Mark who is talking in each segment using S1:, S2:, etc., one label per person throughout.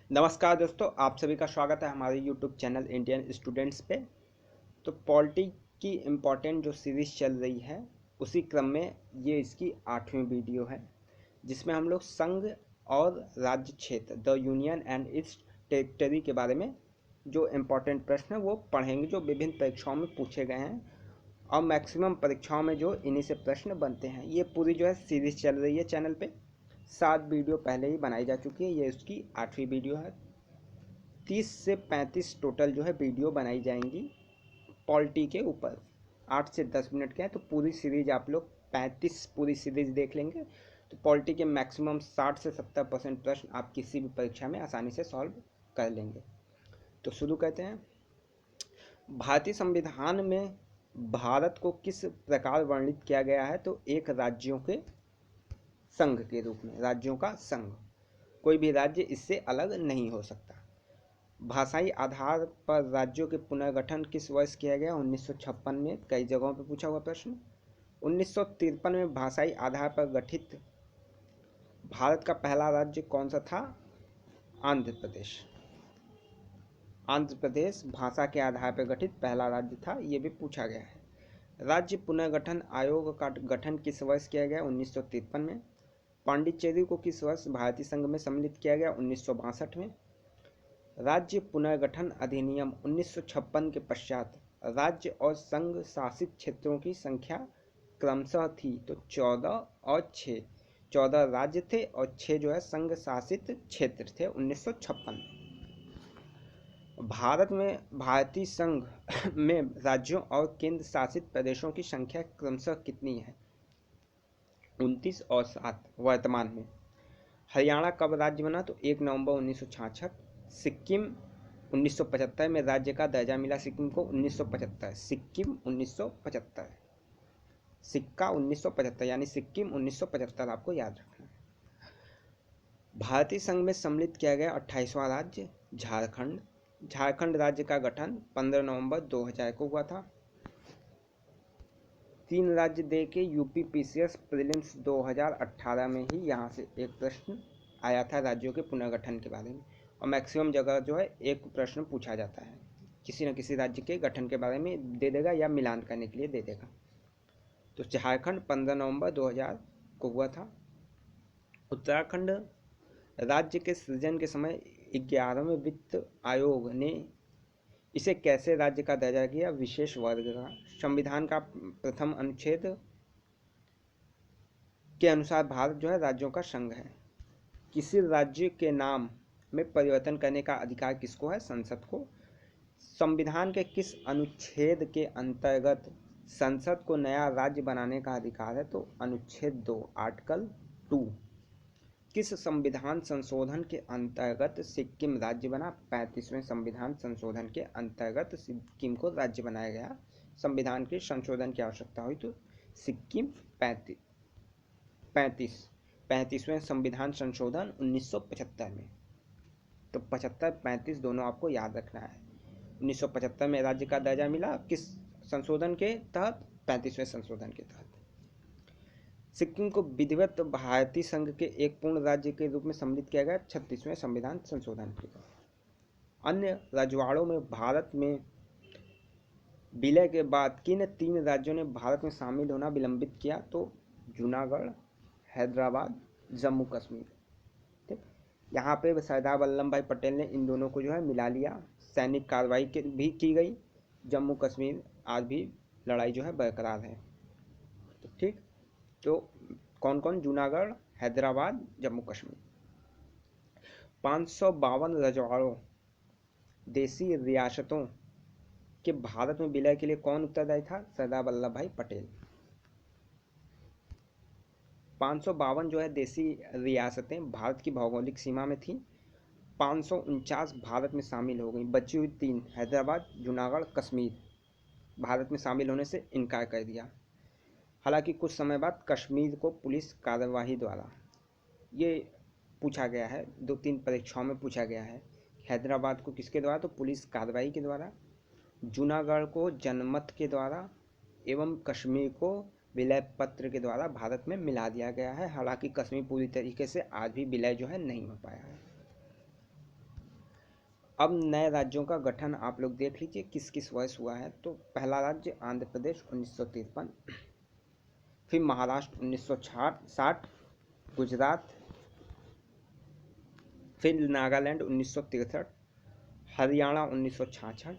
S1: नमस्कार दोस्तों, आप सभी का स्वागत है हमारे YouTube चैनल इंडियन स्टूडेंट्स पे। तो पॉलिटी की इम्पोर्टेंट जो सीरीज़ चल रही है उसी क्रम में ये इसकी 8वीं वीडियो है, जिसमें हम लोग संघ और राज्य क्षेत्र the union and it's territory के बारे में जो इम्पोर्टेंट प्रश्न है वो पढ़ेंगे, जो विभिन्न परीक्षाओं में पूछे गए हैं और मैक्सिमम परीक्षाओं में जो इन्हीं से प्रश्न बनते हैं। ये पूरी जो है सीरीज़ चल रही है चैनल पे। 7 वीडियो पहले ही बनाई जा चुकी है, ये इसकी 8वीं वीडियो है। 30 से 35 टोटल जो है वीडियो बनाई जाएंगी पॉलिटी के ऊपर। 8 से 10 मिनट के हैं, तो पूरी सीरीज आप लोग 35 पूरी सीरीज देख लेंगे तो पॉलिटी के मैक्सिमम 60 से 70% प्रश्न आप किसी भी परीक्षा में आसानी से सॉल्व कर लेंगे। तो शुरू करते हैं। भारतीय संविधान में भारत को किस प्रकार वर्णित किया गया है? तो एक राज्यों के संघ के रूप में, राज्यों का संघ। कोई भी राज्य इससे अलग नहीं हो सकता। भाषाई आधार पर राज्यों के पुनर्गठन किस वर्ष किया गया? 1956 में। कई जगहों पर पूछा हुआ प्रश्न। 1953 में भाषाई आधार पर गठित भारत का पहला राज्य कौन सा था? आंध्र प्रदेश। आंध्र प्रदेश भाषा के आधार पर गठित पहला राज्य था, ये भी पूछा गया है। राज्य पुनर्गठन आयोग का गठन किस वर्ष किया गया? 1953 में। पांडिचेरी को किस वर्ष भारतीय संघ में सम्मिलित किया गया? 1962 में। राज्य पुनर्गठन अधिनियम 1956 के पश्चात राज्य और संघ शासित क्षेत्रों की संख्या क्रमशः थी, तो 14 और 6। 14 राज्य थे और 6 जो है संघ शासित क्षेत्र थे 1956 में। भारत में भारतीय संघ में राज्यों और केंद्र शासित प्रदेशों की संख्या क्रमशः कितनी है? 29 और 7 वर्तमान में। हरियाणा कब राज्य बना? तो 1 नवंबर 1966। सिक्किम 1975 में राज्य का दर्जा मिला सिक्किम को। 1975 सिक्किम 1975, सिक्का 1975 यानी सिक्किम 1975 आपको याद रखना है। भारतीय संघ में सम्मिलित किया गया 28वां राज्य झारखंड। झारखंड राज्य का गठन 15 नवंबर 2000 को हुआ था। 3 राज्य दे के यूपी पीसीएस प्रीलिम्स 2018 में ही यहाँ से एक प्रश्न आया था राज्यों के पुनर्गठन के बारे में, और मैक्सिमम जगह जो है एक प्रश्न पूछा जाता है, किसी न किसी राज्य के गठन के बारे में दे देगा या मिलान करने के लिए दे देगा। तो झारखंड 15 नवंबर 2000 को हुआ था। उत्तराखंड राज्य के सृजन के समय 11वें वित्त आयोग ने इसे कैसे राज्य का दर्जा किया? विशेष वर्ग का। संविधान का प्रथम अनुच्छेद के अनुसार भारत जो है राज्यों का संघ है। किसी राज्य के नाम में परिवर्तन करने का अधिकार किसको है? संसद को। संविधान के किस अनुच्छेद के अंतर्गत संसद को नया राज्य बनाने का अधिकार है? तो अनुच्छेद 2 आर्टिकल 2। किस संविधान संशोधन के अंतर्गत सिक्किम राज्य बना? 35वें संविधान संशोधन के अंतर्गत सिक्किम को राज्य बनाया गया। संविधान के संशोधन की आवश्यकता हुई तो सिक्किम 35वें संविधान संशोधन 1975 में। तो 75-35 दोनों आपको याद रखना है। 1975 में राज्य का दर्जा मिला किस संशोधन के तहत? 35वें संशोधन के तहत। सिक्किम को विधिवत भारतीय संघ के एक पूर्ण राज्य के रूप में सम्मिलित किया गया 36वें संविधान संशोधन के तहत। अन्य रजवाड़ों में भारत में विलय के बाद किन 3 राज्यों ने भारत में शामिल होना विलंबित किया? तो जूनागढ़, हैदराबाद, जम्मू कश्मीर। ठीक, यहाँ पे सरदार वल्लभ भाई पटेल ने इन दोनों को जो है मिला लिया। सैनिक कार्रवाई भी की गई। जम्मू कश्मीर आज भी लड़ाई जो है बरकरार है। तो ठीक, तो कौन कौन? जूनागढ़, हैदराबाद, जम्मू कश्मीर। 552 रजवाड़ों देसी रियासतों के भारत में विलय के लिए कौन उत्तरदायी था? सरदार वल्लभ भाई पटेल। 552 जो है देसी रियासतें भारत की भौगोलिक सीमा में थी। 549 भारत में शामिल हो गई। बची हुई 3 हैदराबाद, जूनागढ़, कश्मीर भारत में शामिल होने से इनकार कर दिया। हालांकि कुछ समय बाद कश्मीर को पुलिस कार्यवाही द्वारा, ये पूछा गया है 2-3 परीक्षाओं में पूछा गया है। हैदराबाद को किसके द्वारा? तो पुलिस कार्रवाई के द्वारा। जूनागढ़ को जनमत के द्वारा एवं कश्मीर को विलय पत्र के द्वारा भारत में मिला दिया गया है। हालांकि कश्मीर पूरी तरीके से आज भी विलय जो है नहीं हो पाया है। अब नए राज्यों का गठन आप लोग देख लीजिए किस किस वर्ष हुआ है। तो पहला राज्य आंध्र प्रदेश 1953, फिर महाराष्ट्र 1960, गुजरात, फिर नागालैंड 1963, हरियाणा 1966,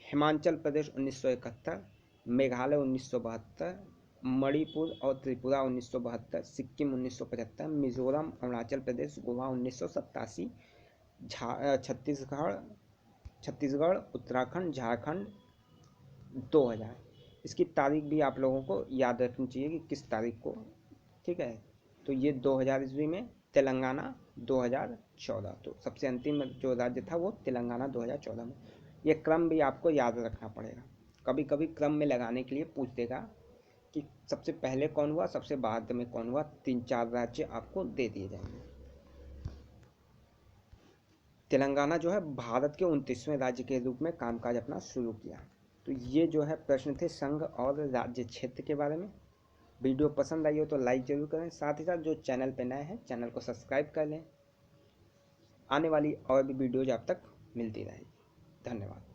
S1: हिमाचल प्रदेश 1971, मेघालय 1972, मणिपुर और त्रिपुरा 1972, सिक्किम 1975, मिजोरम, अरुणाचल प्रदेश, गोवा 1987, छत्तीसगढ़, उत्तराखंड, झारखंड 2000। इसकी तारीख भी आप लोगों को याद रखनी चाहिए कि किस तारीख को, ठीक है। तो ये 2000 ईस्वी में, तेलंगाना 2014। तो सबसे अंतिम जो राज्य था वो तेलंगाना 2014 में। ये क्रम भी आपको याद रखना पड़ेगा, कभी कभी क्रम में लगाने के लिए पूछ देगा कि सबसे पहले कौन हुआ, सबसे बाद में कौन हुआ। 3-4 राज्य आपको दे दिए जाएंगे। तेलंगाना जो है भारत के 29वें राज्य के रूप में कामकाज अपना शुरू किया। तो ये जो है प्रश्न थे संघ और राज्य क्षेत्र के बारे में। वीडियो पसंद आई हो तो लाइक ज़रूर करें, साथ ही साथ जो चैनल पे नए हैं चैनल को सब्सक्राइब कर लें। आने वाली और भी वीडियोज आप तक मिलती रहेगी। धन्यवाद।